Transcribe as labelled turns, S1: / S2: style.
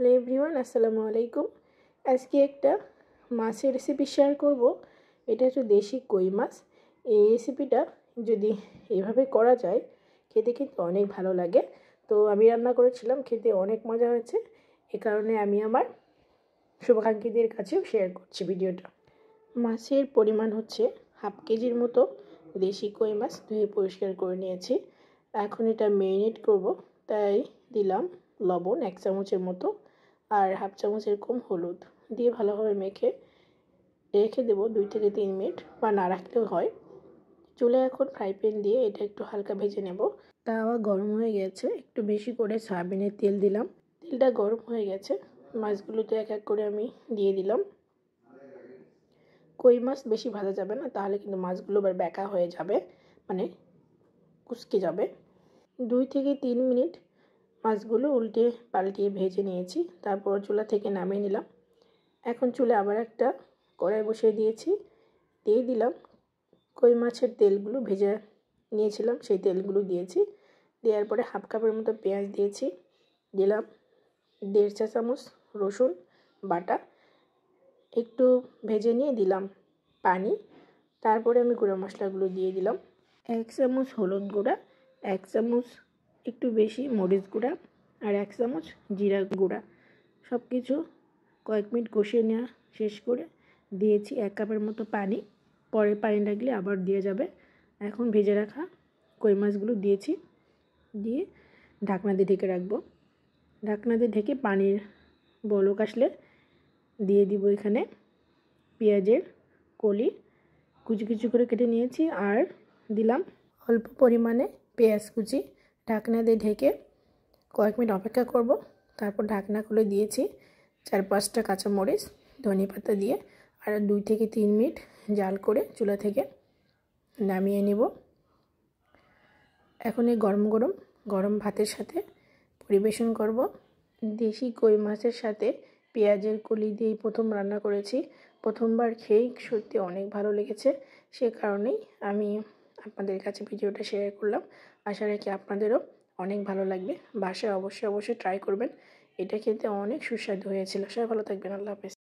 S1: Hello everyone, আসসালামু আলাইকুম। আজকে একটা মাছের রেসিপি শেয়ার করব। এটা হচ্ছে দেশি কই মাছ। এই রেসিপিটা যদি এভাবে করা যায় খেতে কিন্তু অনেক ভালো লাগে। তো আমি রান্না করেছিলাম, খেতে অনেক মজা হয়েছে। এ কারণে আমি আমার শুভাকাঙ্ক্ষীদের কাছেও শেয়ার করছি ভিডিওটা। মাছের পরিমাণ হচ্ছে হাফ কেজির মতো দেশি কই মাছ ধুয়ে পরিষ্কার করে নিয়েছি। এখন এটা ম্যারিনেট করব, তাই দিলাম লবণ 1 চামচের মতো আর হাফ চামচের কম হলুদ দিয়ে ভালোভাবে মেখে রেখে দেবো 2 থেকে 3 মিনিট, বা না রাখলেও হয়। চুলে এখন ফ্রাই প্যান দিয়ে এটা একটু হালকা ভেজে নেব। তাওয়া গরম হয়ে গেছে, একটু বেশি করে সয়াবিনের তেল দিলাম। তেলটা গরম হয়ে গেছে, মাছগুলোতে এক এক করে আমি দিয়ে দিলাম। কই মাছ বেশি ভাজা যাবে না, তাহলে কিন্তু মাছগুলো আবার ব্যাকা হয়ে যাবে, মানে কুচকে যাবে। 2 থেকে 3 মিনিট মাছগুলো উল্টে পাল্টিয়ে ভেজে নিয়েছি, তারপর চুলা থেকে নামিয়ে নিলাম। এখন চুলে আবার একটা কড়াই বসিয়ে দিয়েছি, দিয়ে দিলাম কই মাছের তেলগুলো ভেজে নিয়েছিলাম, সেই তেলগুলো দিয়েছি। দেওয়ার পরে হাফ কাপের মতো পেঁয়াজ দিয়েছি, দিলাম 1.5 চা চামচ রসুন বাটা, একটু ভেজে নিয়ে দিলাম পানি। তারপরে আমি গুঁড়ো মশলাগুলো দিয়ে দিলাম। 1 চামচ হলুদ গুঁড়া, 1 চামচ একটু বেশি মরিচ গুঁড়া আর 1 চামচ জিরা গুঁড়া। সব কিছু কয়েক মিনিট কষিয়ে নেওয়া শেষ করে দিয়েছি 1 কাপের মতো পানি। পরে পানি লাগলে আবার দিয়ে যাবে। এখন ভেজে রাখা কই মাছগুলো দিয়েছি, দিয়ে ঢাকনা দিয়ে ঢেকে রাখবো। ঢাকনা দিয়ে ঢেকে পানির বলক আসলে দিয়ে দিব এখানে পেঁয়াজের কলি কুচি কুচি করে কেটে নিয়েছি, আর দিলাম অল্প পরিমাণে পেঁয়াজ কুচি। ঢাকনা দিয়ে ঢেকে কয়েক মিনিট অপেক্ষা করব। তারপর ঢাকনা খুলে দিয়েছি 4-5টা কাঁচামরিচ ধনেপাতা দিয়ে, আর 2 থেকে 3 মিনিট জাল করে চুলা থেকে নামিয়ে নেব। এখন এই গরম ভাতের সাথে পরিবেশন করব। দেশি কই মাছের সাথে পেঁয়াজের কলি দিয়ে প্রথম রান্না করেছি। প্রথমবার খেয়েই সত্যি অনেক ভালো লেগেছে, সে কারণেই আমি আপনাদের কাছে ভিডিওটা শেয়ার করলাম। আশা রাখি আপনাদেরও অনেক ভালো লাগবে। বাসায় অবশ্যই ট্রাই করবেন। এটা খেতে অনেক সুস্বাদু হয়েছিল। সবাই ভালো থাকবেন। আল্লাহ হাফেজ।